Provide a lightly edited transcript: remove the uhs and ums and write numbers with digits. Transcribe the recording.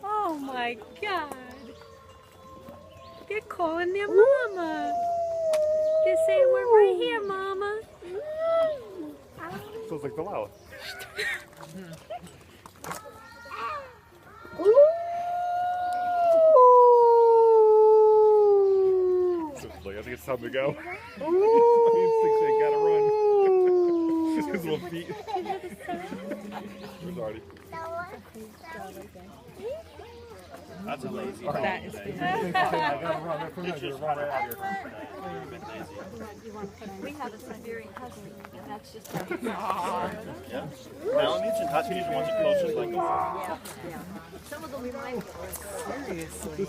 Oh my God. They're calling their mama. They're saying, we're right here, mama. Sounds like Delilah. Like, I think it's time to go. Instincts say, gotta run. His little feet. Where's Artie? That's a lazy That is I gotta run. It's just run out here. We have a Siberian husky, and that's just how Yeah. Malamutes and Huskies are ones that closest like some of them remind me of Seriously.